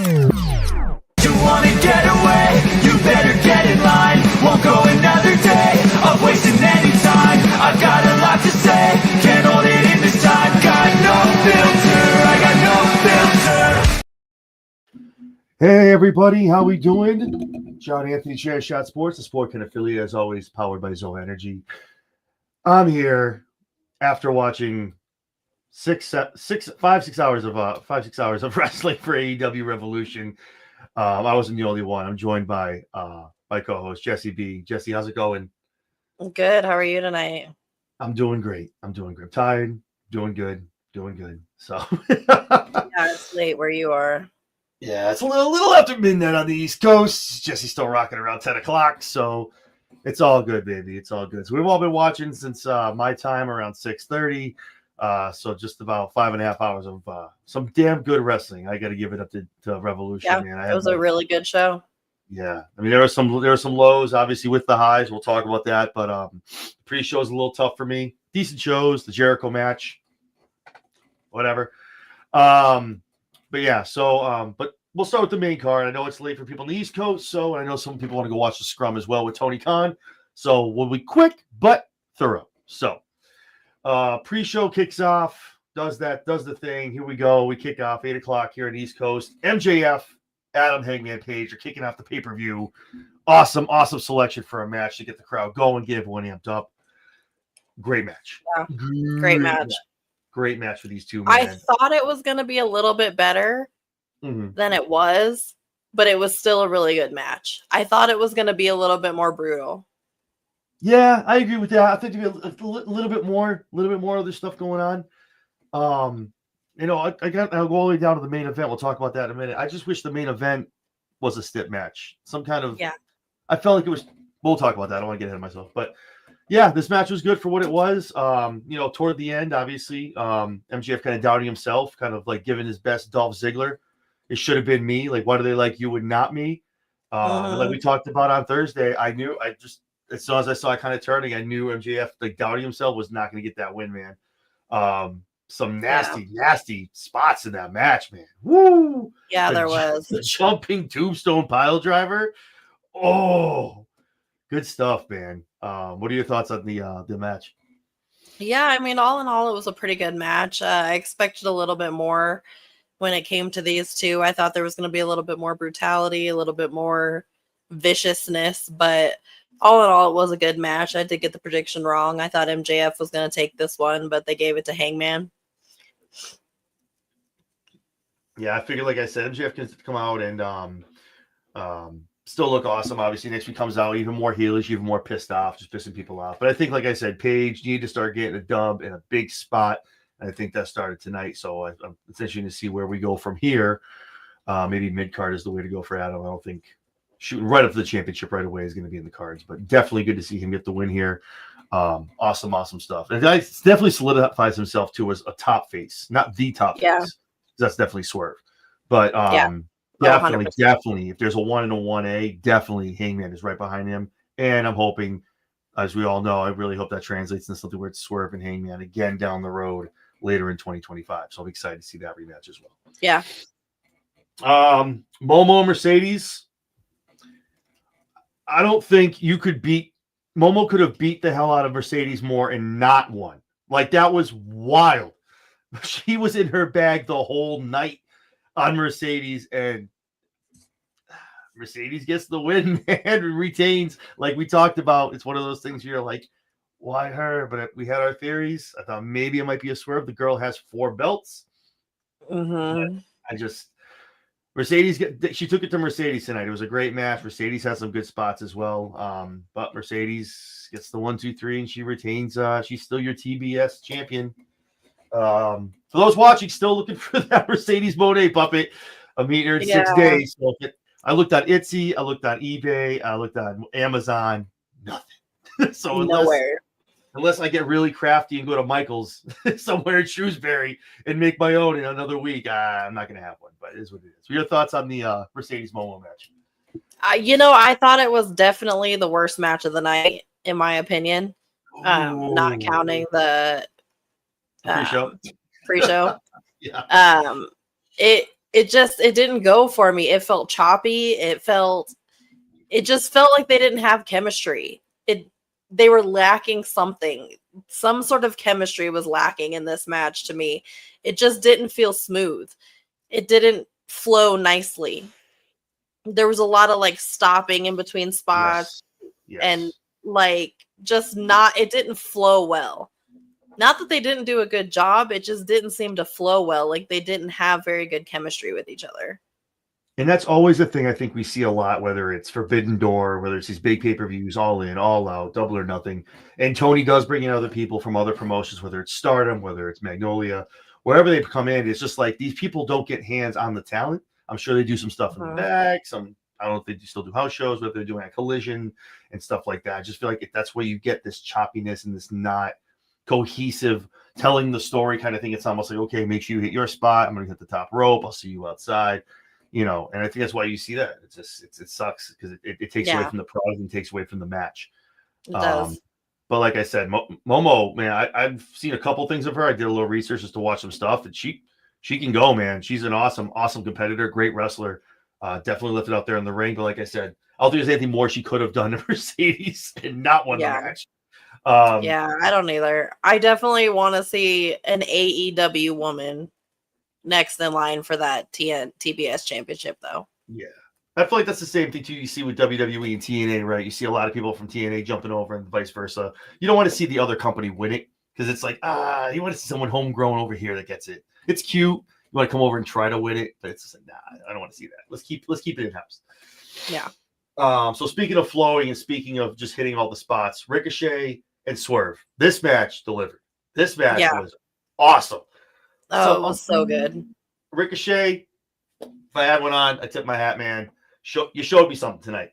You wanna get away? You better get in line. Won't go another day of wasting any time. I've got a lot to say, can't hold it in this time. Got no filter, I got no filter. Hey everybody, how we doing? John Anthony, Chair Shot Sports, the Sport Can affiliate, as always, powered by Zoe Energy. I'm here after watching 6 hours of wrestling for AEW Revolution. I wasn't the only one. I'm joined by my co-host Jesse B. Jesse, how's it going? Good. How are you tonight? I'm doing great. I'm tired. Doing good. So Yeah, it's late where you are. Yeah, it's a little after midnight on the East Coast. Jesse's still rocking around 10 o'clock, so it's all good, baby. It's all good. So we've all been watching since my time around 6:30. So just about 5.5 hours of some damn good wrestling. I got to give it up to Revolution, Yeah, man. it was a really good show. Yeah, I mean there were some lows, obviously with the highs. We'll talk about that, but pre-show is a little tough for me. Decent shows, the Jericho match, whatever. But yeah, so but we'll start with the main card. I know it's late for people on the East Coast, so I know some people want to go watch the Scrum as well with Tony Khan. So we'll be quick but thorough. So pre-show kicks off, does the thing. Here we go. We kick off 8 o'clock here on the East Coast. MJF, Adam Hangman Page are kicking off the pay-per-view. Awesome selection for a match to get the crowd going, get everyone amped up. Great match. Yeah, great match. Great match for these two men. I thought it was going to be a little bit better than it was, but it was still a really good match. I thought it was going to be a little bit more brutal. Yeah, I agree with that. I think there'd be a little bit more of this stuff going on. I'll go all the way down to the main event. We'll talk about that in a minute. I just wish the main event was a stip match. Some kind of I felt like it was. We'll talk about that. I don't want to get ahead of myself, but. Yeah, this match was good for what it was. Toward the end, obviously, MJF kind of doubting himself, kind of like giving his best Dolph Ziggler. It should have been me. Like, why do they like you and not me? Like we talked about on Thursday, as soon as I saw it kind of turning, I knew MJF, like, doubting himself was not going to get that win, man. Some nasty spots in that match, man. Woo! Yeah, there was. The jumping tombstone pile driver. Oh, good stuff, man. What are your thoughts on the match? Yeah, I mean, all in all, it was a pretty good match. I expected a little bit more when it came to these two. I thought there was going to be a little bit more brutality, a little bit more viciousness, but all in all, it was a good match. I did get the prediction wrong. I thought MJF was going to take this one, but they gave it to Hangman. Yeah, I figured, like I said, MJF can come out and still look awesome. Obviously, next week comes out even more heelish, even more pissed off, just pissing people off. But I think, like I said, Paige needed to start getting a dub in a big spot. And I think that started tonight. So it's interesting to see where we go from here. Maybe mid-card is the way to go for Adam. I don't think shooting right up to the championship right away is going to be in the cards. But definitely good to see him get the win here. Awesome stuff. And it definitely solidifies himself, too, as a top face. Not the top face. That's definitely Swerve. But Definitely. If there's a 1 and a 1A, definitely Hangman is right behind him. And I'm hoping, as we all know, I really hope that translates into something where it's Swerve and Hangman again down the road later in 2025. So I'm excited to see that rematch as well. Yeah. Momo Mercedes. I don't think you could beat Momo. Could have beat the hell out of Mercedes more and not won. Like, that was wild. She was in her bag the whole night on Mercedes, and Mercedes gets the win, man, and retains. Like we talked about, it's one of those things you're like, why her? But we had our theories. I thought maybe it might be a swerve. The girl has 4 belts. Mercedes, she took it to Mercedes tonight. It was a great match. Mercedes has some good spots as well. But Mercedes gets the 1, 2, 3, and she retains. She's still your TBS champion. For those watching, still looking for that Mercedes Moné puppet. I'm meeting her in 6 days. So I looked on Etsy, I looked on eBay, I looked on Amazon. Nothing. So unless I get really crafty and go to Michael's somewhere in Shrewsbury and make my own in another week, I'm not going to have one. But it is what it is. What are your thoughts on the Mercedes Momo match? I thought it was definitely the worst match of the night, in my opinion. Not counting the pre-show. Yeah. It it didn't go for me. It felt choppy. It just felt like they didn't have chemistry. They were lacking something. Some sort of chemistry was lacking in this match to me. It just didn't feel smooth. It didn't flow nicely. There was a lot of like stopping in between spots and like it didn't flow well. Not that they didn't do a good job, it just didn't seem to flow well. Like they didn't have very good chemistry with each other. And that's always the thing I think we see a lot, whether it's Forbidden Door, whether it's these big pay-per-views, All In, All Out, Double or Nothing. And Tony does bring in other people from other promotions, whether it's Stardom, whether it's Magnolia, wherever they come in. It's just like these people don't get hands on the talent. I'm sure they do some stuff in the back. I don't know if they still do house shows, but they're doing a Collision and stuff like that. I just feel like that's where you get this choppiness and this not cohesive telling the story kind of thing. It's almost like, okay, make sure you hit your spot. I'm going to hit the top rope. I'll see you outside. And I think that's why you see that. It's just it sucks because it takes away from the prize and takes away from the match. It does. But like I said, Momo, man, I've seen a couple things of her. I did a little research just to watch some stuff, and she can go, man. She's an awesome competitor, great wrestler. Definitely lifted out there in the ring. But like I said, I don't think there's anything more she could have done to Mercedes and not won the match. I don't either. I definitely want to see an AEW woman next in line for that TBS championship, though. Yeah. I feel like that's the same thing, too, you see with WWE and TNA, right? You see a lot of people from TNA jumping over and vice versa. You don't want to see the other company win it because it's like, you want to see someone homegrown over here that gets it. It's cute. You want to come over and try to win it, but it's just like, nah, I don't want to see that. Let's keep it in-house. Yeah. So speaking of flowing and speaking of just hitting all the spots, Ricochet and Swerve, this match delivered. This match was awesome. Oh, it was so good. Ricochet, if I had one on, I tip my hat, man. You showed me something tonight.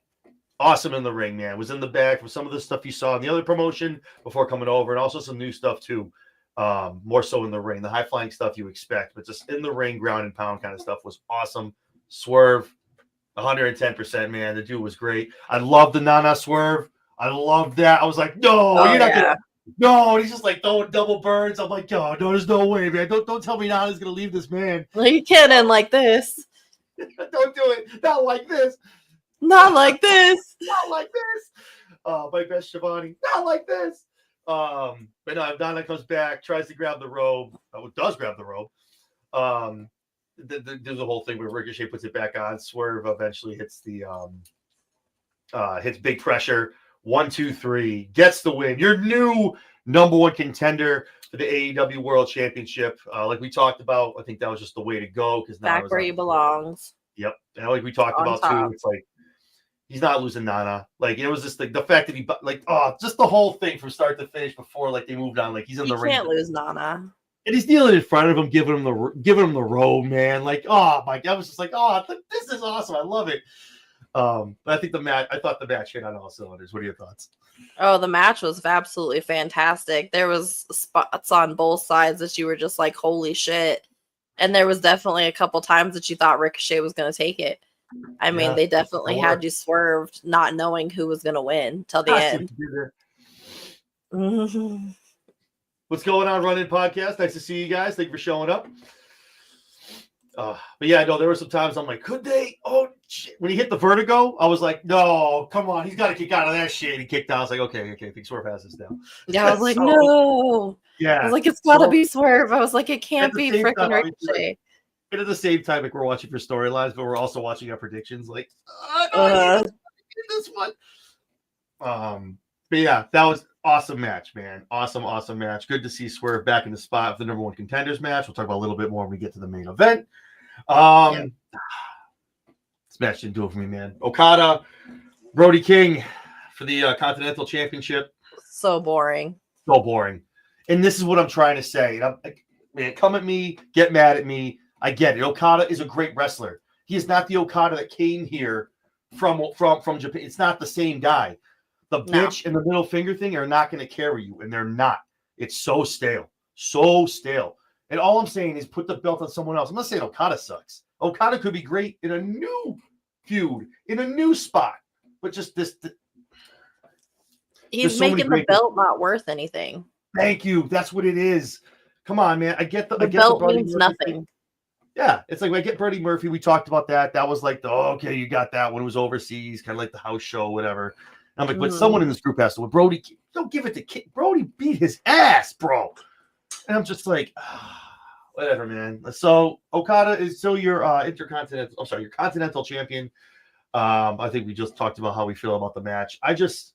Awesome in the ring, man. Was in the back with some of the stuff you saw in the other promotion before coming over, and also some new stuff too. More so in the ring. The high flying stuff you expect, but just in the ring, ground and pound kind of stuff was awesome. Swerve, 110%, man. The dude was great. I love the Nana Swerve. I love that. I was like, no, you're not gonna. No, he's just like throwing double burns. I'm like, no, there's no way, man. Don't tell me Nana's gonna leave this man. Are you kidding? Like this? Don't do it. Not like this. Not like this. Not like this. My best Shivani. Not like this. But no, Nana comes back, tries to grab the robe. Does grab the robe. There's a whole thing where Ricochet puts it back on. Swerve eventually hits hits big pressure. 1, 2, 3, gets the win. Your new number one contender for the AEW World Championship. Like we talked about, I think that was just the way to go because back where he belongs. Yep, and like we talked about too, it's like he's not losing Nana. Like it was just like the fact that he just the whole thing from start to finish before like they moved on. Like he's in the ring. Can't lose Nana. And he's kneeling in front of him, giving him the robe, man. Like, oh my God, I was just like, this is awesome. I love it. But I think I thought the match hit on all cylinders. What are your thoughts? Oh, the match was absolutely fantastic. There was spots on both sides that you were just like, holy shit. And there was definitely a couple times that you thought Ricochet was going to take it. I mean, they definitely had you swerved, not knowing who was going to win till the end. What's going on, Run In Podcast? Nice to see you guys. Thank you for showing up. But yeah, no, there were some times I'm like, could they? Oh, shit. When he hit the vertigo, I was like, no, come on. He's got to kick out of that shit. He kicked out. I was like, okay, I think Swerve has this down. Yeah, I was like, no. Yeah. I was like, it's got to be Swerve. I was like, it can't be freaking Ricochet. But at the same time, like we're watching for storylines, but we're also watching our predictions. Like, this one. But yeah, that was awesome match, man. Awesome match. Good to see Swerve back in the spot of the number one contenders match. We'll talk about a little bit more when we get to the main event. This match didn't do it for me, man. Okada, Brody King for the Continental Championship. So boring. So boring. And this is what I'm trying to say. And I'm like, man, come at me, get mad at me. I get it. Okada is a great wrestler. He is not the Okada that came here from Japan. It's not the same guy. The bitch and the middle finger thing are not going to carry you, and they're not. It's so stale. So stale. And all I'm saying is put the belt on someone else. I'm not saying Okada sucks. Okada could be great in a new feud, in a new spot. But just this. He's making the belt not worth anything. Thank you. That's what it is. Come on, man. I get the belt means nothing. Yeah, it's like when I get Freddie Murphy. We talked about that. That was like okay, you got that when it was overseas, kind of like the house show, whatever. And I'm like, but someone in this group has to win. Brody, don't give it to Kid. Brody beat his ass, bro. And I'm just like, whatever, man. So Okada is still your intercontinental. I'm sorry, your continental champion. I think we just talked about how we feel about the match. I just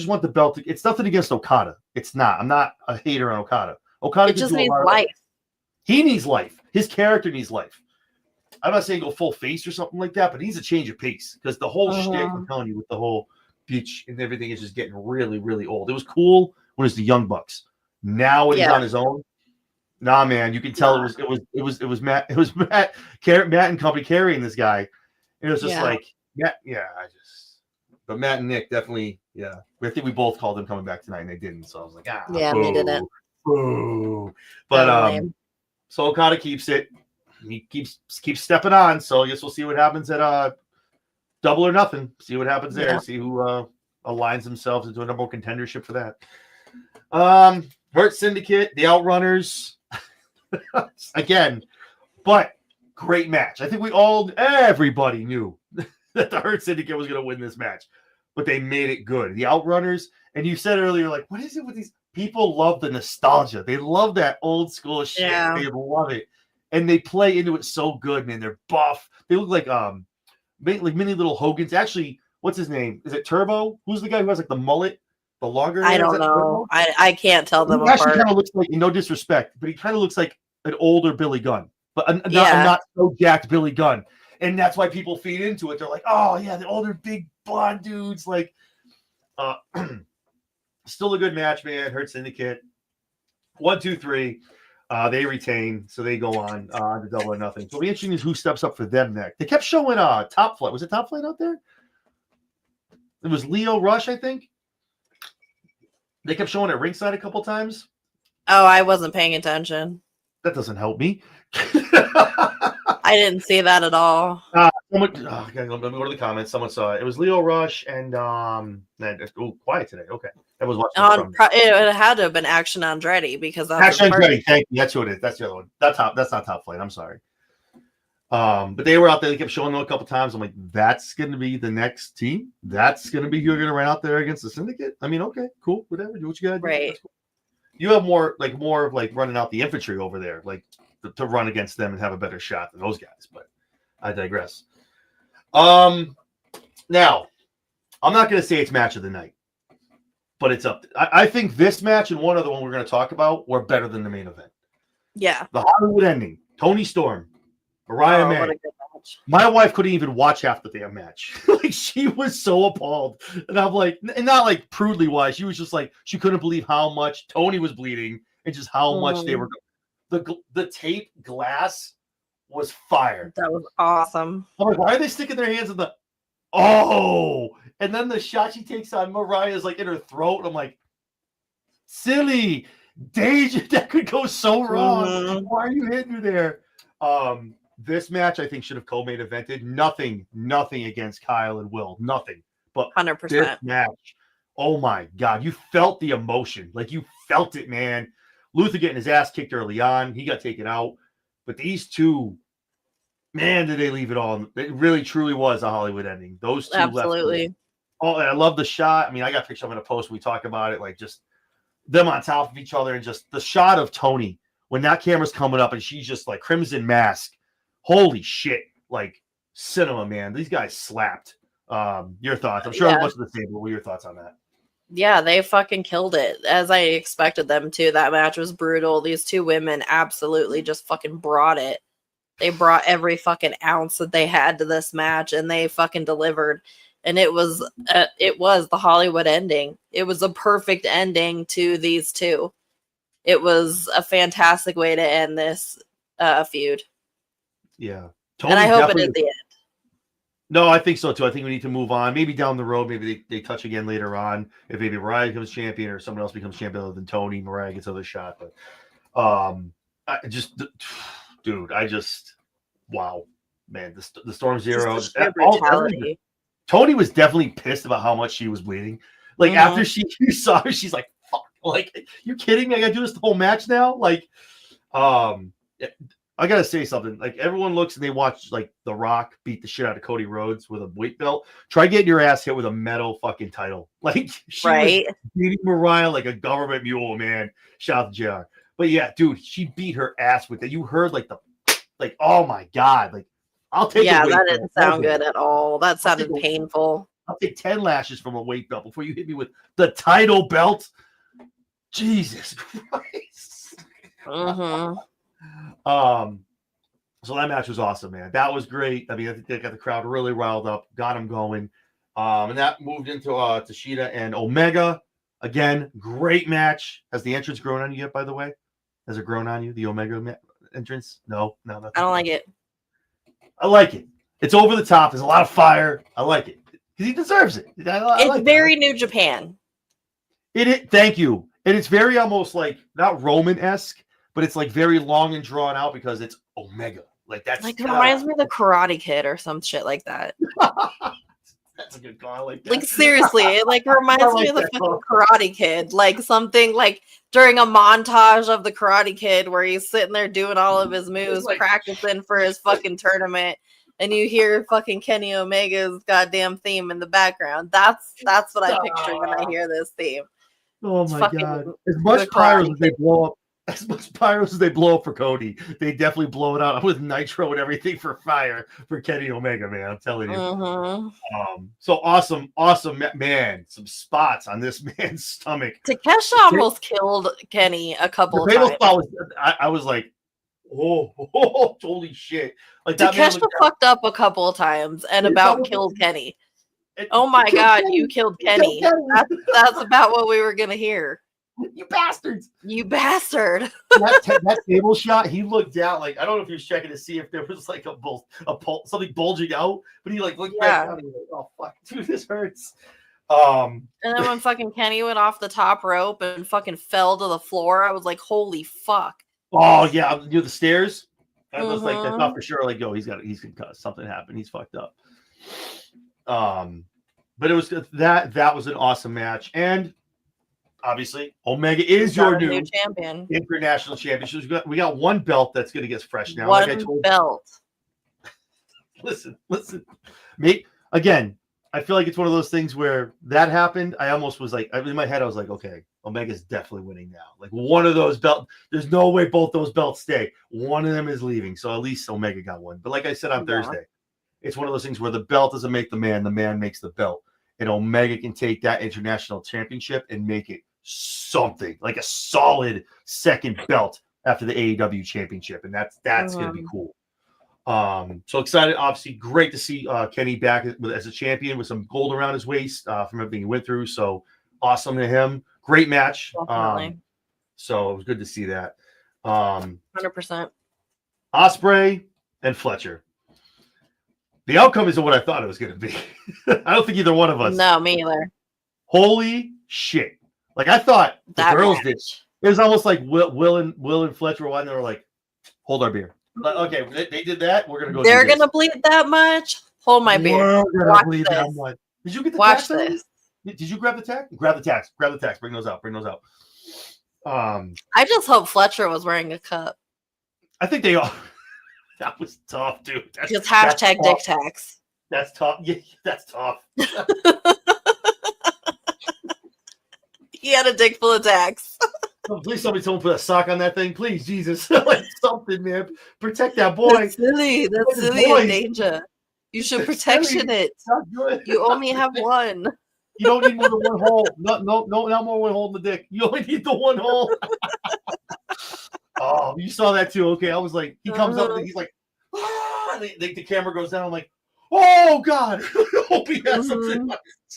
want the belt. It's nothing against Okada. It's not. I'm not a hater on Okada. Okada It just needs life. Life. He needs life. His character needs life. I'm not saying go full face or something like that, but he needs a change of pace because the whole shtick, I'm telling you, with the whole beach and everything is just getting really, really old. It was cool when it was the Young Bucks. Now when he's on his own, nah, man, you can tell it was Matt and company carrying this guy. And it was just like, but Matt and Nick definitely, I think we both called them coming back tonight and they didn't. So I was like, they didn't. Boo. But so Okada keeps it. He keeps stepping on. So I guess we'll see what happens at Double or Nothing. See what happens there. See who aligns themselves into a number one contendership for that. Hurt Syndicate, the Outrunners. Again, but great match. I think everybody knew that the Hurt Syndicate was going to win this match, but they made it good. The Outrunners, and you said earlier, like, what is it with these people? Love the nostalgia. They love that old school shit. Yeah. They love it, and they play into it so good, man. They're buff. They look like mini little Hogans. Actually, what's his name? Is it Turbo? Who's the guy who has like the mullet? The longer I don't know. I can't tell them apart. Actually kind of looks like, no disrespect, but he kind of looks like an older Billy Gunn, but not so jacked Billy Gunn. And that's why people feed into it. They're like, oh yeah, the older big blonde dudes. Like, still a good match, man. Hurt Syndicate. 1, 2, 3. They retain, so they go on to Double or Nothing. So it'll be interesting is who steps up for them next. They kept showing Top Flight. Was it Top Flight out there? It was Leo Rush, I think. They kept showing it ringside a couple times. Oh, I wasn't paying attention. That doesn't help me. I didn't see that at all. Let me go to the comments. Someone saw it. It was Leo Rush and quiet today. Okay, that was watching. It had to have been Action Andretti because that's Action Andretti. Thank you. That's who it is. That's the other one. That's not Top Flight. I'm sorry. But they were out there. They kept showing them a couple times. I'm like, that's going to be the next team. That's going to be who you're going to run out there against the Syndicate. I mean, okay, cool, whatever. Do what you got to do. Right. Cool. You have more of like running out the infantry over there, like to run against them and have a better shot than those guys. But I digress. Now, I'm not going to say it's match of the night, but it's up. I think this match and one other one we're going to talk about were better than the main event. Yeah. The Hollywood ending. Toni Storm. Mariah May. What a good match. My wife couldn't even watch half the damn match. Like, she was so appalled. And I'm like, and not like prudely wise. She was just like, she couldn't believe how much Toni was bleeding and just how much they were. The tape glass was fire. That was awesome. I'm like, why are they sticking their hands in the. Oh! And then the shot she takes on Mariah's like in her throat. I'm like, silly. Danger. That could go so wrong. Why are you hitting her there? This match, I think, should have co-main evented. Nothing against Kyle and Will. Nothing. But 100%. This match, oh my God. You felt the emotion. Like, you felt it, man. Luther getting his ass kicked early on. He got taken out. But these two, man, did they leave it all. It really, truly was a Hollywood ending. Those two Absolutely. left. Oh, and I love the shot. I mean, I got a picture of in a post. We talk about it. Like, just them on top of each other. And just the shot of Toni when that camera's coming up and she's just like Crimson Mask. Holy shit. Like, cinema, man. These guys slapped. Your thoughts? I'm sure much of the same, but what were your thoughts on that? Yeah, they fucking killed it, as I expected them to. That match was brutal. These two women absolutely just fucking brought it. They brought every fucking ounce that they had to this match, and they fucking delivered. And it was the Hollywood ending. It was a perfect ending to these two. It was a fantastic way to end this feud. Yeah. And I hope it is the end. No, I think so too. I think we need to move on. Maybe down the road, maybe they touch again later on. If maybe Mariah becomes champion or someone else becomes champion other than Toni, Mariah gets another shot. But wow, man, the Storm Zero. Toni was definitely pissed about how much she was bleeding. Like after you saw her, she's like, "Fuck!" Like, you kidding me? I gotta do this the whole match now. Like, I gotta say something. Like everyone looks and they watch like The Rock beat the shit out of Cody Rhodes with a weight belt. Try getting your ass hit with a metal fucking title. Like she Right? was beating Mariah like a government mule, man. Shout out to JR. But yeah, dude, she beat her ass with it. You heard like oh my god, like I'll take Yeah, a weight that belt. didn't sound good at all. That sounded painful. I'll take 10 lashes from a weight belt before you hit me with the title belt. Jesus Christ. Mm-hmm. So that match was awesome, man. That was great. I mean, I think they got the crowd really riled up, got them going. And that moved into Tashida and Omega. Again, great match. Has the entrance grown on you yet, by the way? Has it grown on you, the Omega entrance? No, I don't like it. I like it. It's over the top. There's a lot of fire. I like it. Because he deserves it. I It's like very New Japan. Thank you. And it's very almost like, not Roman-esque, but it's like very long and drawn out because it's Omega. Like that's Like it reminds me of the Karate Kid or some shit like that. That's a good call. I like that. Like seriously, it like reminds me of the fucking Karate Kid. Like something like during a montage of the Karate Kid where he's sitting there doing all of his moves, like, practicing for his fucking tournament, and you hear fucking Kenny Omega's goddamn theme in the background. That's what I picture when I hear this theme. Oh my god! As much pyros as they blow up, as much pyros as they blow up for Cody, they definitely blow it out with nitro and everything for fire for Kenny Omega, man. I'm telling you. Mm-hmm. So awesome, man. Some spots on this man's stomach. Takesha almost killed Kenny a couple of times. I was like, oh, holy shit! Like Takesha fucked up a couple of times and about killed Kenny. Oh my god, you killed Kenny. That's about what we were gonna hear. You bastards! You bastard! that table shot, he looked down like I don't know if he was checking to see if there was like something bulging out, but he like looked back down and he was like, oh fuck, dude, this hurts. And then when fucking Kenny went off the top rope and fucking fell to the floor, I was like, holy fuck. Oh yeah, near the stairs. I was like, I thought for sure, like, he's concussed. Something happened. He's fucked up. But it was that was an awesome match, and obviously Omega is your new champion, international champion. We got one belt that's going to get fresh now. One belt. Listen, mate. Again, I feel like it's one of those things where that happened. I almost was like, in my head, I was like, okay, Omega's definitely winning now. Like one of those belts, there's no way both those belts stay. One of them is leaving, so at least Omega got one. But like I said on Thursday, it's one of those things where the belt doesn't make the man makes the belt. And Omega can take that international championship and make it something like a solid second belt after the AEW championship. And that's going to be cool. So excited. Obviously, great to see Kenny back as a champion with some gold around his waist from everything he went through. So awesome to him. Great match. So it was good to see that. 100%. Ospreay and Fletcher. The outcome isn't what I thought it was going to be. I don't think either one of us. No, me either. Holy shit! Like I thought the girls did. It was almost like Will and Fletcher were and they were like, "Hold our beer." Like, okay, they did that. We're gonna go. They're gonna bleed that much. Hold my beer. Watch this. That much. Did you get the Watch tax? This. Did you grab the tax? Grab the tax. Grab the tax. Bring those out. I just hope Fletcher was wearing a cup. I think they are. That was tough, dude. Just hashtag dick tax. That's tough. Yeah, that's tough. He had a dick full of tax. Oh, please, someone put a sock on that thing, please, Jesus. Like something, man. Protect that boy. That's silly. That's silly in danger. You should protection it. You only have one. You don't need more than one hole. No, not more one hole in the dick. You only need the one hole. Oh, you saw that too. Okay, I was like, he comes up and he's like, ah, the camera goes down. I'm like, oh God, hope he has something.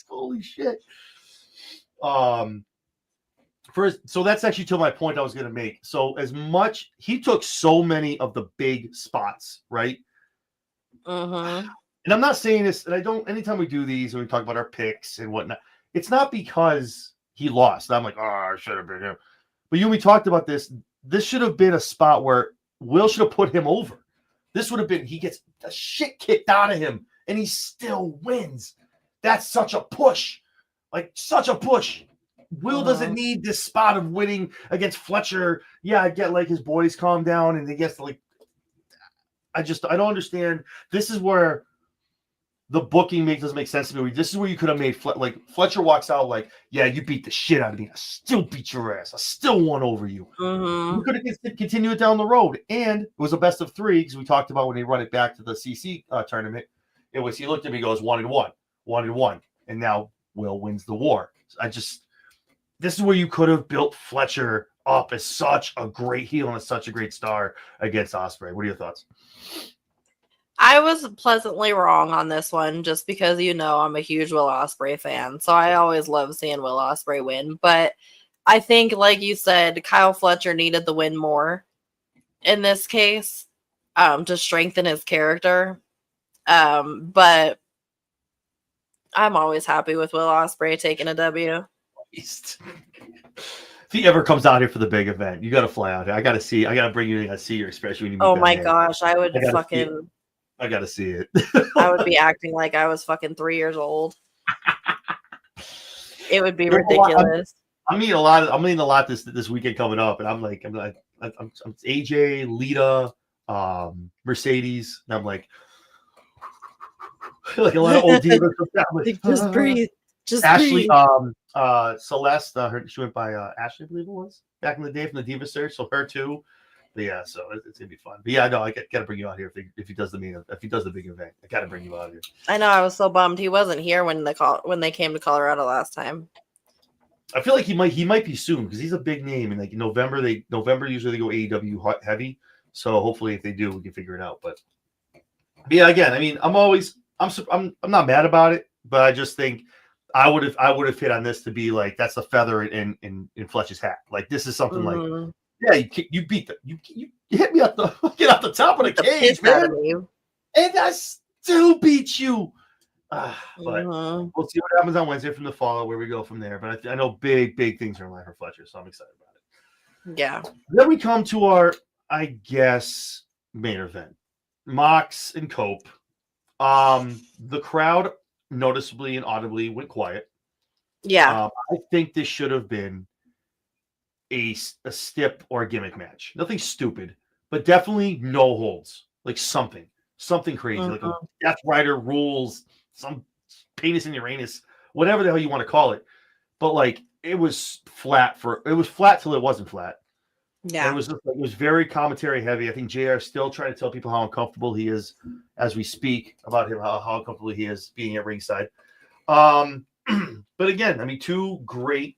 Holy shit. So that's actually to my point I was going to make. So as much he took so many of the big spots, right? Mm-hmm. And I'm not saying this, and I don't. Anytime we do these and we talk about our picks and whatnot, it's not because he lost. I'm like, oh, I should have been him. But we talked about this. This should have been a spot where Will should have put him over. This would have been, he gets the shit kicked out of him and he still wins. That's such a push. Like, such a push. Will doesn't need this spot of winning against Fletcher. Yeah, I get like his boys calm down and he gets to like I don't understand. This is where the booking doesn't make sense to me. This is where you could have made like Fletcher walks out like, yeah, you beat the shit out of me. I still beat your ass. I still won over you. Mm-hmm. We could have continued it down the road, and it was a best of 3 because we talked about when they run it back to the CC tournament. It was he looked at me, goes 1-1, 1-1, and now Will wins the war. This is where you could have built Fletcher up as such a great heel and as such a great star against Ospreay. What are your thoughts? I was pleasantly wrong on this one just because, I'm a huge Will Ospreay fan. So I always love seeing Will Ospreay win. But I think, like you said, Kyle Fletcher needed the win more in this case to strengthen his character. But I'm always happy with Will Ospreay taking a W. If he ever comes out here for the big event, you got to fly out here. I got to bring you in. I see your expression when you meet Oh that my man. gosh, I would fucking. I got to see it. I would be acting like I was fucking 3 years old. It would be ridiculous. I'm meeting a lot this weekend coming up, and I'm AJ, Lita, Mercedes, and I'm like a lot of old divas. Like, just breathe. Just Ashley, breathe. Celeste, she went by Ashley, I believe it was back in the day from the Diva Search. So her too. But yeah, so it's gonna be fun. But yeah, no, I gotta bring you out here if he does the big event. I gotta bring you out here. I know. I was so bummed he wasn't here when they came to Colorado last time. I feel like he might be soon because he's a big name, and like in November usually they go AEW heavy. So hopefully if they do, we can figure it out. But yeah, again, I mean, I'm not mad about it, but I just think I would have hit on this to be like that's the feather in Fletch's hat. Like this is something like. Yeah, you beat you hit me get off the top of the cage, man. And I still beat you. But we'll see what happens on Wednesday from the Fallout, where we go from there. But I know big things are in line for Fletcher, so I'm excited about it. Yeah. Then we come to our, I guess, main event. Mox and Cope. The crowd noticeably and audibly went quiet. Yeah. I think this should have been a stip or a gimmick match. Nothing stupid, but definitely no holds. Like something crazy, like a Death Rider rules, some penis in Uranus, whatever the hell you want to call it. But like it was flat till it wasn't flat. Yeah, and it was very commentary heavy. I think JR is still trying to tell people how uncomfortable he is as we speak about him, how uncomfortable he is being at ringside. But again, I mean, two great.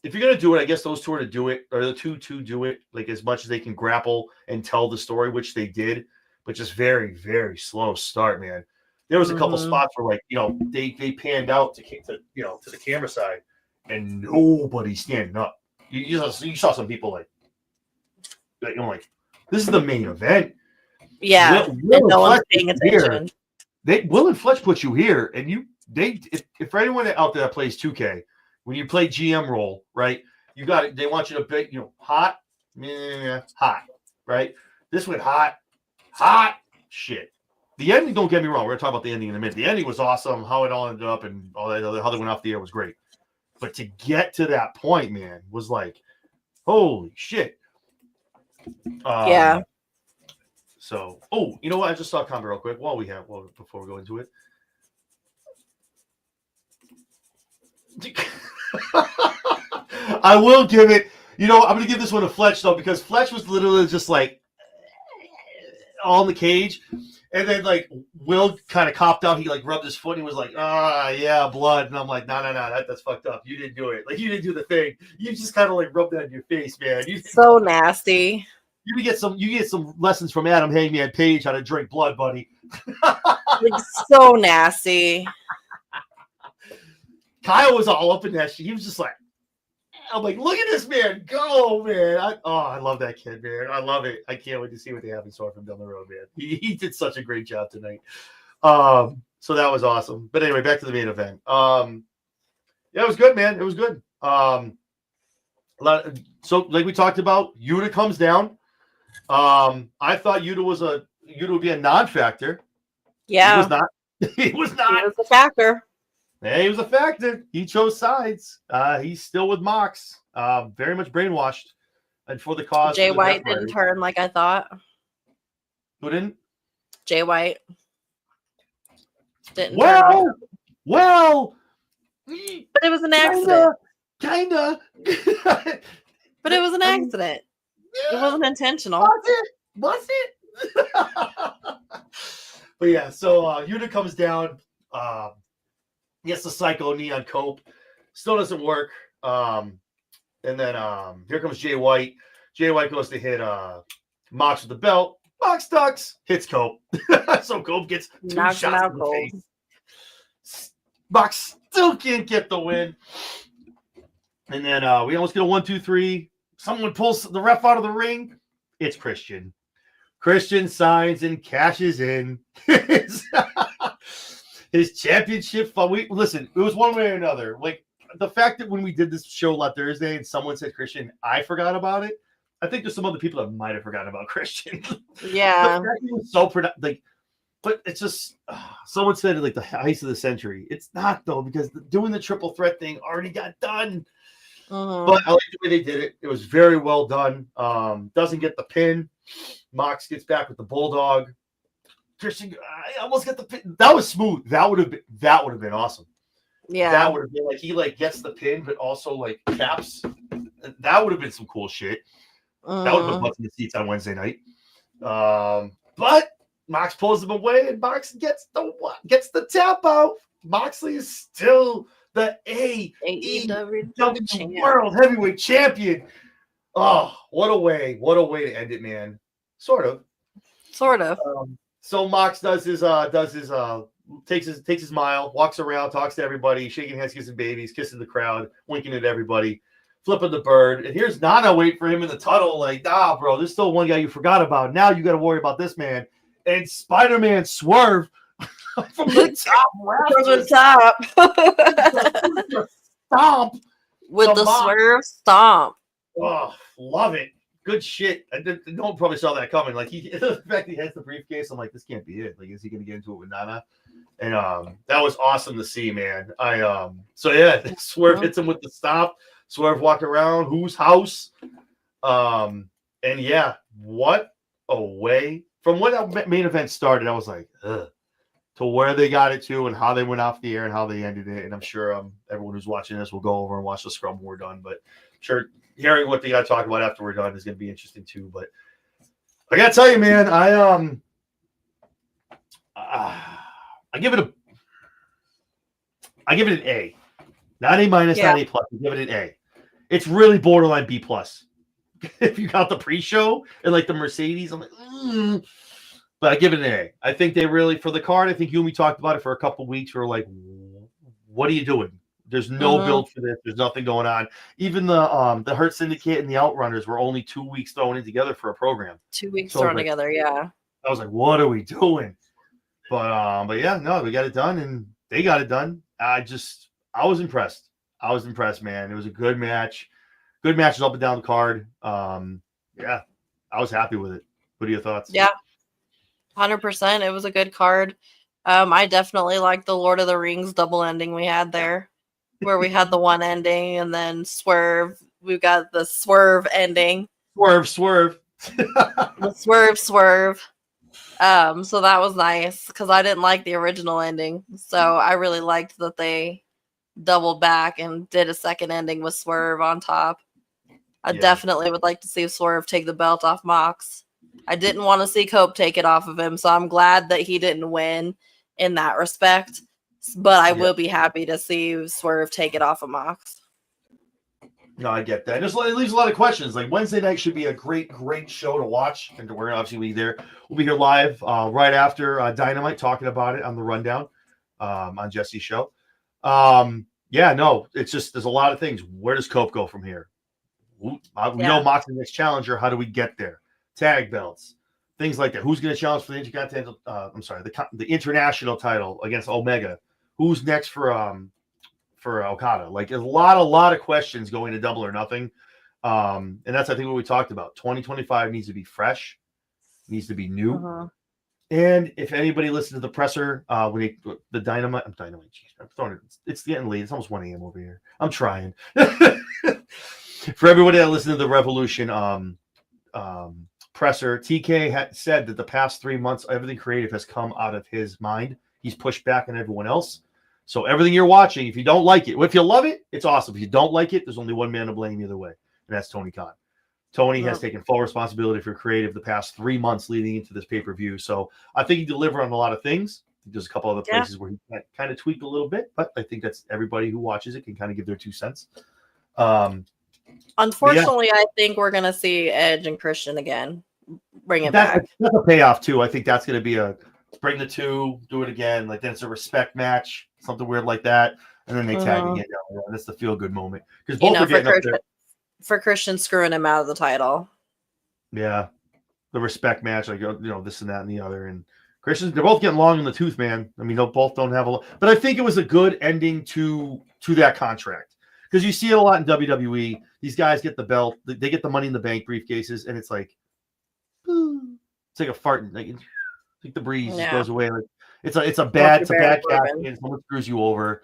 If you're gonna do it, I guess those two are to do it, or the two to do it, like as much as they can grapple and tell the story, which they did, but just very, very slow start, man. There was a couple spots where, like, they panned out to the camera side, and nobody's standing up. You saw some people like this is the main event. Yeah, Will no one's Fletch paying attention. Will and Fletch put you here, and if for anyone out there that plays 2K. When you play GM role, right? They want you to pick, hot, right? This went hot, shit. The ending, don't get me wrong. We're gonna talk about the ending in a minute. The ending was awesome. How it all ended up and all that, how they went off the air was great. But to get to that point, man, was like, holy shit. Yeah. So, you know what? I just saw a comment real quick before we go into it. I will give it. I'm going to give this one to Fletch though, because Fletch was literally just like all in the cage, and then like Will kind of copped out. He like rubbed his foot. And he was like, yeah, blood. And I'm like, no, that's fucked up. You didn't do it. Like you didn't do the thing. You just kind of like rubbed that in your face, man. So nasty. You get some lessons from Adam Hangman Page how to drink blood, buddy. Like so nasty. Kyle was all up in that shit. He was just like, I'm like, look at this man go, man. I love that kid, man. I love it. I can't wait to see what they have in store for him down the road, man. He did such a great job tonight. So that was awesome. But anyway, back to the main event. Yeah, it was good, man. It was good. So like we talked about, Yuta comes down. I thought Yuta would be a non-factor. Yeah. He was not. He was a factor. Yeah, he was a factor. He chose sides. He's still with Mox. Very much brainwashed and for the cause. Jay White didn't turn like I thought. Who didn't? Jay White didn't turn on. Well, But it was an accident. Kinda. But it was an accident. It wasn't intentional. Was it? But yeah, so Yuta comes down, gets the Psycho knee on Cope, still doesn't work. And then here comes Jay White. Jay White goes to hit Mox with the belt. Mox ducks, hits Cope. So Cope gets two Knocks him shots out in the cold. face. Mox still can't get the win. And then we almost get a 1-2-3. Someone pulls the ref out of the ring. It's Christian. Christian signs and cashes in his championship. Listen, it was one way or another. Like the fact that when we did this show last Thursday and someone said Christian, I forgot about it. I think there's some other people that might have forgotten about Christian. Yeah. The fact he was so like, but it's just someone said it like the heist of the century. It's not though, because doing the triple threat thing already got done. But I like the way they did it. It was very well done. Doesn't get the pin. Mox gets back with the bulldog. Christian, I almost got the pin. That was smooth. That would have been awesome. Yeah. That would have been like he like gets the pin, but also like caps. That would have been some cool shit. That would have put butts in the seats on Wednesday night. But Mox pulls him away, and Mox gets the tap out. Moxley is still the AEW World Heavyweight Champion. Oh, what a way to end it, man. Sort of. So Mox takes his mile, walks around, talks to everybody, shaking hands, kissing babies, kissing the crowd, winking at everybody, flipping the bird. And here's Nana waiting for him in the tunnel, like, bro, there's still one guy you forgot about. Now you got to worry about this man. And Spider-Man Swerve from the top. Stomp with the Swerve stomp. Oh, love it. Good shit. No one probably saw that coming. Like the fact he has the briefcase, I'm like, this can't be it. Like, is he gonna get into it with Nana? And that was awesome to see, man. So yeah, Swerve hits him with the stomp. Swerve walked around. Whose house? And yeah, what a way from when that main event started. I was like, ugh. To where they got it to and how they went off the air and how they ended it. And I'm sure everyone who's watching this will go over and watch the scrum when we're done. But I'm sure hearing what they got to talk about after we're done is going to be interesting too. But I got to tell you, man, I give it an A. Not A minus, not A plus. I give it an A. It's really borderline B plus. If you got the pre-show and like the Mercedes, I'm like, But I give it an A. I think they really, for the card, I think you and me talked about it for a couple of weeks. We were like, what are you doing? There's no build for this. There's nothing going on. Even the Hurt Syndicate and the Outrunners were only 2 weeks thrown in together for a program. 2 weeks thrown together, yeah. I was like, what are we doing? But yeah, no, we got it done, and they got it done. I was impressed. I was impressed, man. It was a good match. Good matches up and down the card. Yeah, I was happy with it. What are your thoughts? Yeah. 100%. It was a good card. I definitely like the Lord of the Rings double ending we had there, where we had the one ending and then Swerve. We've got the Swerve ending. Swerve. The Swerve. So that was nice because I didn't like the original ending. So I really liked that they doubled back and did a second ending with Swerve on top. I definitely would like to see Swerve take the belt off Mox. I didn't want to see Cope take it off of him, so I'm glad that he didn't win in that respect. But I will be happy to see Swerve take it off of Mox. No, I get that. It leaves a lot of questions. Like Wednesday night should be a great show to watch, and we're obviously be there. We'll be here live right after Dynamite, talking about it on the rundown on Jesse's show. Yeah, no, it's just there's a lot of things. Where does Cope go from here? We know Mox is the next challenger. How do we get there? Tag belts, things like that. Who's going to challenge for the Intercontinental? The international title against Omega. Who's next for Okada? Like there's a lot of questions going to Double or Nothing, and that's I think what we talked about. 2025 needs to be fresh, needs to be new. And if anybody listened to the presser when the Dynamite, geez, I'm throwing it. It's getting late. It's almost 1 a.m. over here. I'm trying. For everybody that listened to the Revolution presser, TK had said that the past 3 months, everything creative has come out of his mind. He's pushed back on everyone else. So everything you're watching, if you don't like it, if you love it, it's awesome. If you don't like it, there's only one man to blame either way, and that's Tony Khan. Tony has taken full responsibility for creative the past 3 months leading into this pay-per-view. So I think he delivered on a lot of things. There's a couple other places where he kind of tweaked a little bit, but I think that's everybody who watches it can kind of give their 2 cents. Unfortunately, I think we're going to see Edge and Christian again. Bring it back. That's a payoff, too. I think that's going to be a bring the 2, do it again. Like, then it's a respect match, something weird like that. And then they tag again. That's the feel-good moment. Because both are getting up there. For Christian screwing him out of the title. Yeah. The respect match, like, this and that and the other. And Christian, they're both getting long in the tooth, man. I mean, they both don't have a lot. But I think it was a good ending to that contract. Because you see it a lot in WWE. These guys get the belt. They get the Money in the Bank briefcases. And it's like, it's like a fart. Like the breeze just goes away. Like, it's a bad casting. Someone screws you over.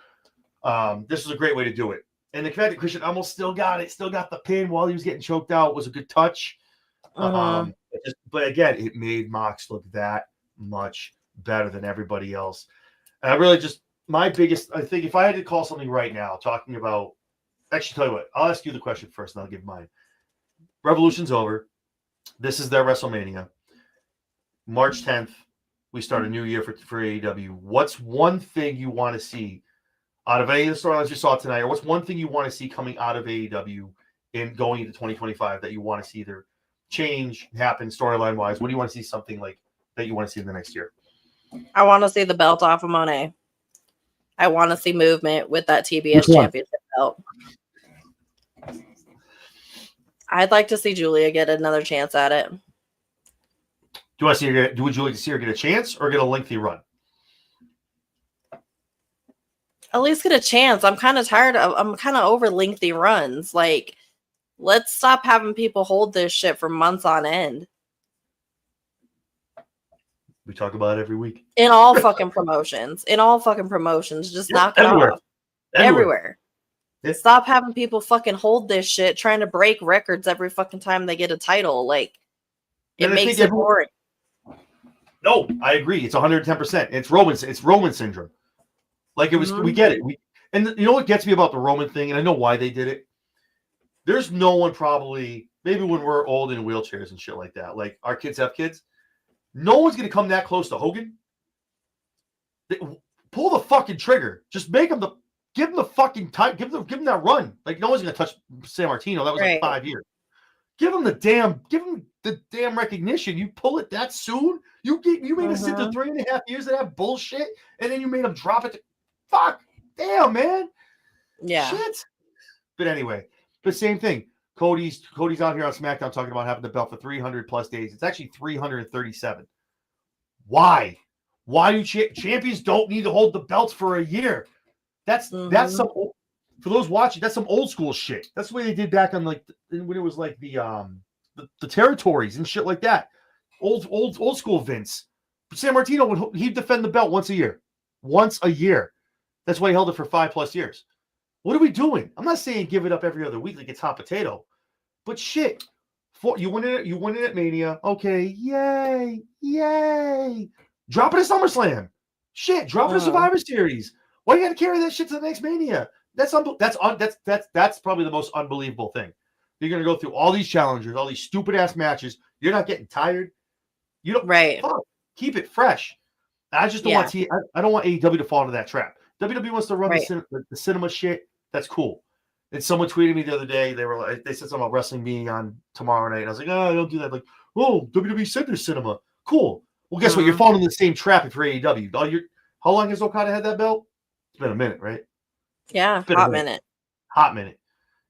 This was a great way to do it. And the fact that Christian almost still got the pin while he was getting choked out was a good touch. But again, it made Mox look that much better than everybody else. And I really I think if I had to call something right now, talking about, actually tell you what, I'll ask you the question first and I'll give mine. Revolution's over. This is their WrestleMania. March 10th, we start a new year for AEW. What's one thing you want to see out of any of the storylines you saw tonight, or what's one thing you want to see coming out of AEW in going into 2025 that you want to see either change, happen storyline-wise? What do you want to see something like that you want to see in the next year? I want to see the belt off of Monet. I want to see movement with that TBS championship belt. I'd like to see Julia get another chance at it. Would you like to see her get a chance or get a lengthy run? At least get a chance. I'm kind of over lengthy runs. Like, let's stop having people hold this shit for months on end. We talk about it every week. In all fucking promotions. Just knock it off. Everywhere. Yeah. Stop having people fucking hold this shit, trying to break records every fucking time they get a title. Like, it makes it boring. No, I agree. It's 110%. It's Roman syndrome. Like, it was, we get it. And you know what gets me about the Roman thing, and I know why they did it? There's no one probably, maybe when we're old in wheelchairs and shit like that, like our kids have kids, no one's going to come that close to Hogan. Pull the fucking trigger. Just give him the fucking time. Give him that run. Like, no one's going to touch San Martino. That was like 5 years. Give him the damn recognition. You pull it that soon? You made us sit through 3.5 years of that bullshit, and then you made him drop it. Fuck. Damn, man. Yeah. Shit. But anyway, same thing. Cody's out here on SmackDown talking about having the belt for 300 plus days. It's actually 337. Why? Why do champions don't need to hold the belts for a year? That's some, for those watching, that's some old school shit. That's the way they did back on when it was like the territories and shit like that. Old school Vince. San Martino he'd defend the belt once a year. Once a year. That's why he held it for 5+ years. What are we doing? I'm not saying give it up every other week like it's hot potato, but shit. You win it at Mania. Okay, yay. Drop it at SummerSlam. Shit, drop it at Survivor Series. Why you got to carry that shit to the next Mania? That's probably the most unbelievable thing. You're gonna go through all these challengers, all these stupid ass matches. You're not getting tired. You don't keep it fresh. I just don't want I don't want AEW to fall into that trap. WWE wants to run the cinema shit. That's cool. And someone tweeted me the other day. They said something about wrestling being on tomorrow night. And I was like, oh, don't do that. Like, oh, WWE said there's cinema. Cool. Well, guess what? You're falling in the same trap for AEW. How long has Okada had that belt? It's been a minute, right? Yeah, hot minute.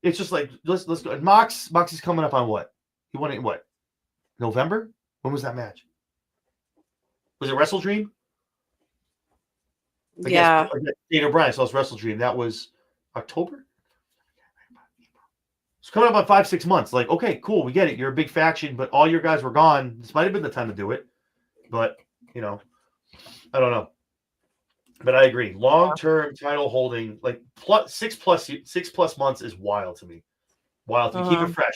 It's just like let's go. And Mox is coming up on what? He won it in what? November? When was that match? Was it Wrestle Dream? Dana O'Brien, so it's Wrestle Dream. That was October? It's coming up on 5-6 months. Like, okay, cool, we get it. You're a big faction, but all your guys were gone. This might have been the time to do it. But, I don't know. But I agree. Long-term title holding, like 6+ months is wild to me. Keep it fresh.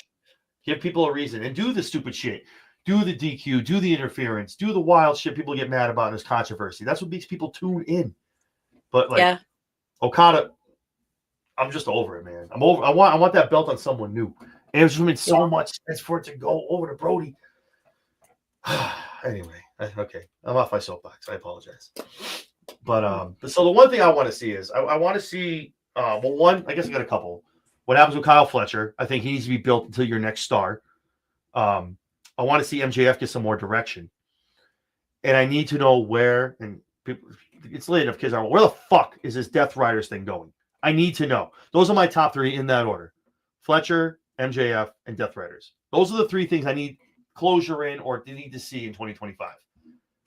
Give people a reason and do the stupid shit. do the DQ, do the interference, do the wild shit people get mad about in this controversy. That's what makes people tune in. But like Okada, I'm just over it, man. I'm over. I want that belt on someone new. And it's just made so much sense for it to go over to Brody. Anyway, okay, I'm off my soapbox. I apologize. But so the one thing I want to see is I want to see one. I guess I got a couple. What happens with Kyle Fletcher? I think he needs to be built until your next star. I want to see MJF get some more direction, and I need to know where. And people, it's late enough. Kids are where the fuck is this Death Riders thing going? I need to know. Those are my top three in that order: Fletcher, MJF, and Death Riders. Those are the three things I need closure in or need to see in 2025.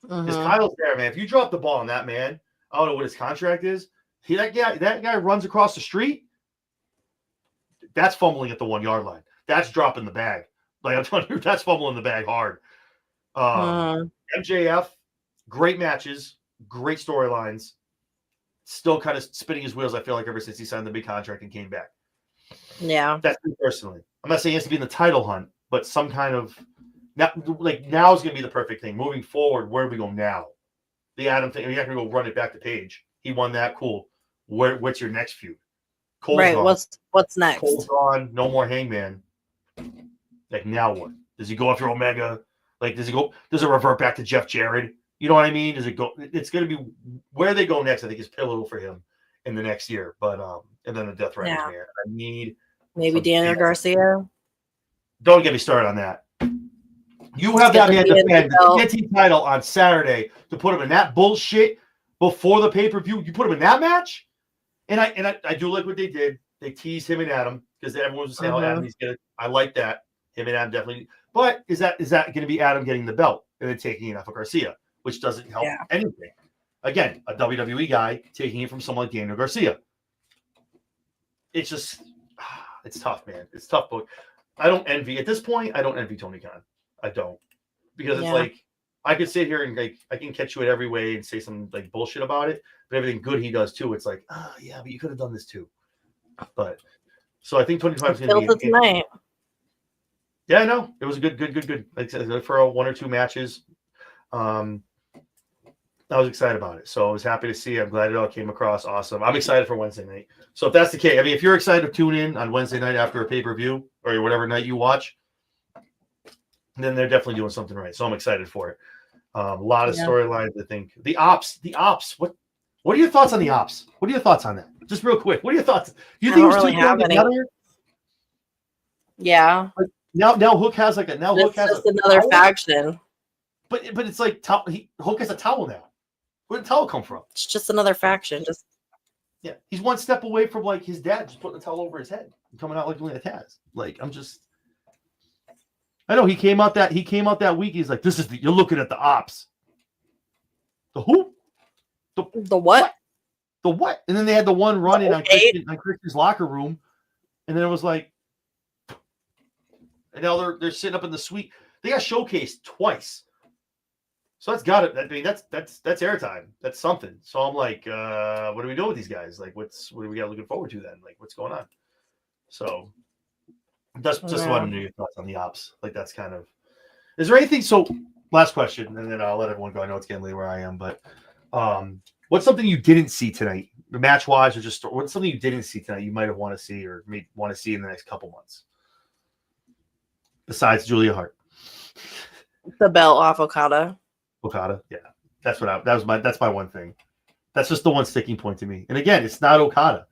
Because Kyle's there, man. If you drop the ball on that man, I don't know what his contract is. That guy runs across the street. That's fumbling at the 1 yard line. That's dropping the bag. Like I'm telling you, that's fumbling the bag hard. MJF, great matches, great storylines. Still kind of spinning his wheels, I feel like, ever since he signed the big contract and came back. Yeah. That's me personally. I'm not saying he has to be in the title hunt, but some kind of now is going to be the perfect thing. Moving forward, where do we go now? The Adam thing, you're not going to go run it back to Page. He won that, cool. What's your next feud? Cole's right, gone. What's next? Cole's gone, no more Hangman. Like, now what? Does he go after Omega? Like, does it revert back to Jeff Jarrett? You know what I mean? Does it go? It's going to be where they go next. I think is pivotal for him in the next year. But and then the Death Riders, man. I need maybe Daniel Garcia. Don't get me started on that. You have that man defend the TNT title on Saturday to put him in that bullshit before the pay-per-view. You put him in that match, and I do like what they did. They teased him and Adam because everyone was saying, "Oh, Adam, he's good." I like that. Him and Adam definitely. But is that going to be Adam getting the belt and then taking it off of Garcia, which doesn't help anything? Again, a WWE guy taking it from someone like Daniel Garcia. It's just, it's tough, man. It's tough, but I don't envy at this point. I don't envy Tony Khan. I don't, because it's like I could sit here and like I can catch you in every way and say some like bullshit about it, but everything good he does too. It's like, yeah, but you could have done this too. But so I think 25 is going to be tonight. Yeah, I know it was a good. Like I said, for 1 or 2 matches, I was excited about it. So I was happy to see. I'm glad it all came across awesome. I'm excited for Wednesday night. So if that's the case, I mean, if you're excited to tune in on Wednesday night after a pay-per-view or whatever night you watch, then they're definitely doing something right. So I'm excited for it. A lot of storylines. I think the ops. What are your thoughts on the ops? What are your thoughts on that? Just real quick. What are your thoughts? Do you think really have any. Yeah. Like, now Hook has like a Hook has just another faction. But it's like Hook has a towel now. Where did the towel come from? It's just another faction. Just he's one step away from like his dad just putting the towel over his head and coming out like doing a Taz. Like I know he came out that week. He's like, you're looking at the ops. The who? The what? The what? And then they had the one running on Christian's locker room, and then it was like, and now they're sitting up in the suite. They got showcased twice, so that's got it. I mean, that's airtime. That's something. So I'm like, what are we doing with these guys? Like, what do we got looking forward to then? Like, what's going on? So that's just wanted to know your thoughts on the ops. Like, that's kind of. Is there anything? So, last question, and then I'll let everyone go. I know it's getting late where I am, but what's something you didn't see tonight, match wise, or just what's something you didn't see tonight you might have want to see or may want to see in the next couple months? Besides Julia Hart, the belt off Okada. Yeah, that's my one thing. That's just the one sticking point to me. And again, it's not Okada.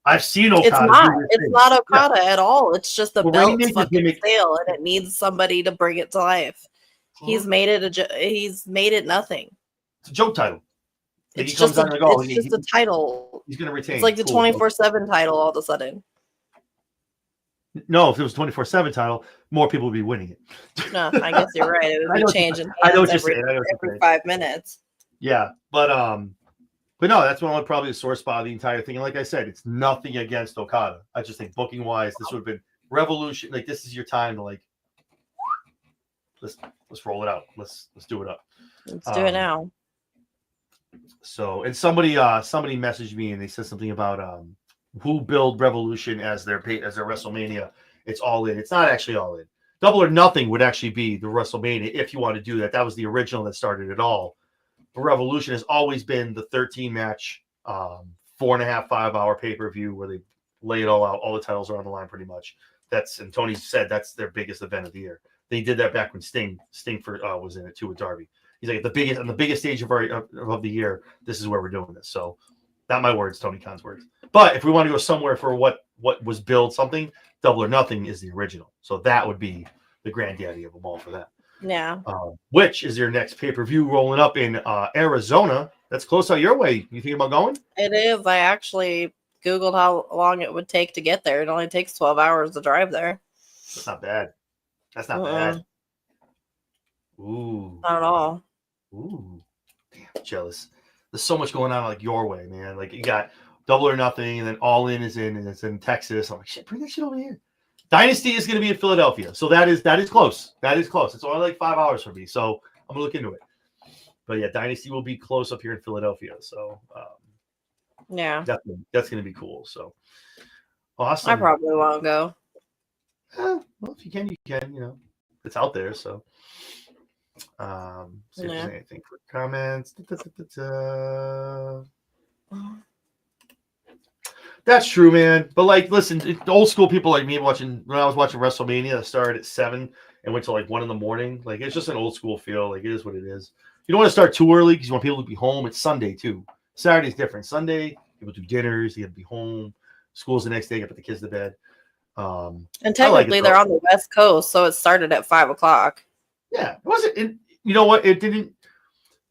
I've seen Okada. It's not Okada at all. It's just the belt's fucking stale, and it needs somebody to bring it to life. He's made it nothing. It's a joke title. It's just a title. He's going to retain. It's like the 24/7 title all of a sudden. No, if it was 24/7 title, more people would be winning it. No, I guess you're right. It would be changing every 5 minutes. Yeah, but no, that's one probably the sore spot of the entire thing. And like I said, it's nothing against Okada. I just think booking wise, this would have been revolution. Like this is your time to like let's roll it out. Let's do it up. Let's do it now. So, and somebody messaged me and they said something about who billed Revolution as their WrestleMania. It's All In. It's not actually All In. Double or Nothing would actually be the WrestleMania if you want to do that. That was the original that started it all. But Revolution has always been the 13 match, 4.5, 5 hour pay-per-view where they lay it all out. All the titles are on the line pretty much. And Tony said that's their biggest event of the year. They did that back when Sting was in it too with Darby. He's like, on the biggest stage of the year, this is where we're doing this. So not my words, Tony Khan's words. But if we want to go somewhere for what was billed something, Double or Nothing is the original. So that would be the granddaddy of them all for that. Yeah. Which is your next pay-per-view rolling up in Arizona. That's close out your way. You thinking about going? It is. I actually Googled how long it would take to get there. It only takes 12 hours to drive there. That's not bad. That's not bad. Ooh. Not at all. Ooh. Damn, jealous. There's so much going on like your way, man. Like you got Double or Nothing, and then All In is in, and it's in Texas. I'm like, shit, bring that shit over here. Dynasty is going to be in Philadelphia. So that is close. That is close. It's only like 5 hours for me. So I'm going to look into it. But yeah, Dynasty will be close up here in Philadelphia. So yeah, definitely, that's going to be cool. So awesome. I probably won't go. Well, if you can, you can. You know, it's out there. So see if there's anything for comments. That's true, man. But like, listen, the old school people like me when I was watching WrestleMania, that started at 7 and went to like 1 a.m. Like it's just an old school feel. Like it is what it is. You don't want to start too early because you want people to be home. It's Sunday too. Saturday's different. Sunday, people do dinners. You have to be home. School's the next day. You put the kids to bed. And technically, they're on the West Coast, so it started at 5 o'clock. Yeah, it wasn't. You know what? It didn't.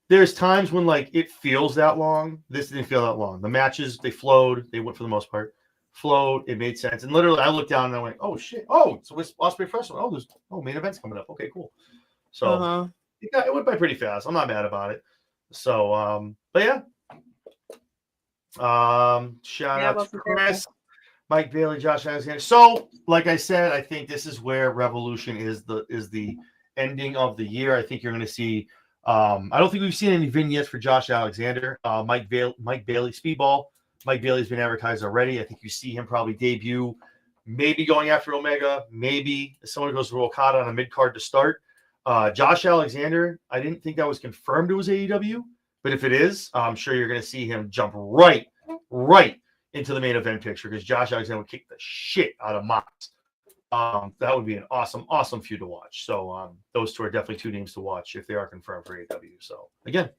There's times when like it feels that long. This didn't feel that long. The matches, they flowed. They went for the most part. Flowed. It made sense. And literally, I looked down and I went, "Oh shit! Oh, so it's Osprey Festival. Oh, there's main events coming up. Okay, cool." So it went by pretty fast. I'm not mad about it. So but yeah. Shout out to Chris, Mike Bailey, Josh Alexander. So, like I said, I think this is where Revolution is the ending of the year. I think you're going to see. I don't think we've seen any vignettes for Josh Alexander. Mike Bailey, Speedball. Mike Bailey's been advertised already. I think you see him probably debut, maybe going after Omega, maybe if someone goes to Okada on a mid card to start. Josh Alexander, I didn't think that was confirmed it was AEW, but if it is, I'm sure you're going to see him jump right into the main event picture because Josh Alexander would kick the shit out of Mox. That would be an awesome feud to watch. So those two are definitely two names to watch if they are confirmed for AEW. So again,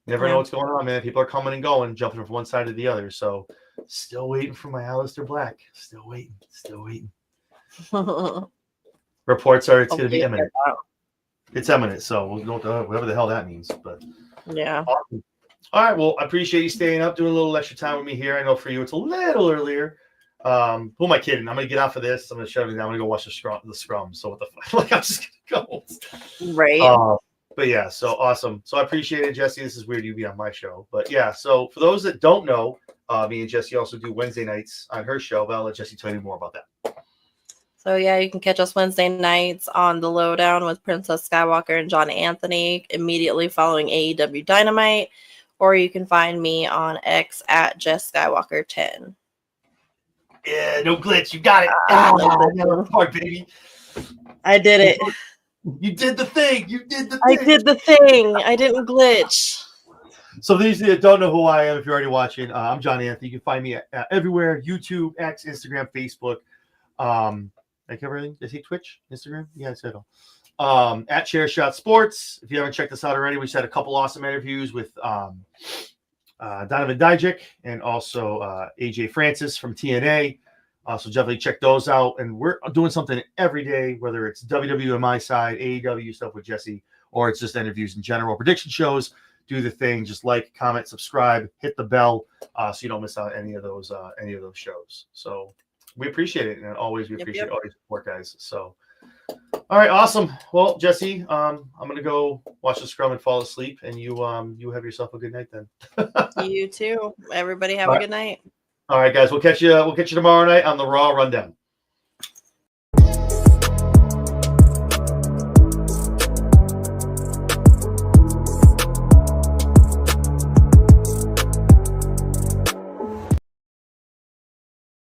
never know what's going on, man. People are coming and going, jumping from one side to the other. So still waiting for my Aleister Black. Still waiting. Reports are it's going to be imminent. It's imminent. So we'll go whatever the hell that means. But yeah. Awesome. All right. Well, I appreciate you staying up, doing a little extra time with me here. I know for you it's a little earlier. Who am I kidding? I'm gonna get off of this. I'm gonna shut it down. I'm gonna go watch the scrum. So what the fuck? Like I'm just gonna go. Right. But yeah, so awesome. So I appreciate it, Jesse. This is weird you be on my show. But yeah, so for those that don't know, me and Jesse also do Wednesday nights on her show. But I'll let Jesse tell you more about that. So yeah, you can catch us Wednesday nights on The Lowdown with Princess Skywalker and John Anthony immediately following AEW Dynamite. Or you can find me on X at Jess Skywalker 10. Yeah, no glitch. You got it. Part, baby. I did it. You did the thing. I did the thing. I didn't glitch. So these that don't know who I am, if you're already watching, I'm John Anthony. You can find me everywhere: YouTube, X, Instagram, Facebook. I cover everything. Did I say Twitch, Instagram? Yeah, I said all. At Chairshot Sports. If you haven't checked us out already, we just had a couple awesome interviews with Donovan Dijic and also AJ Francis from TNA. So definitely check those out. And we're doing something every day, whether it's WWE on my side, AEW stuff with Jesse, or it's just interviews in general, prediction shows. Do the thing. Just like, comment, subscribe, hit the bell, so you don't miss out any of those shows. So we appreciate it, and always we appreciate all your support, guys. So. All right, awesome. Well, Jesse, I'm gonna go watch the scrum and fall asleep, and you have yourself a good night then. You too. Everybody have a good night. All right, guys. We'll catch you tomorrow night on the Raw Rundown.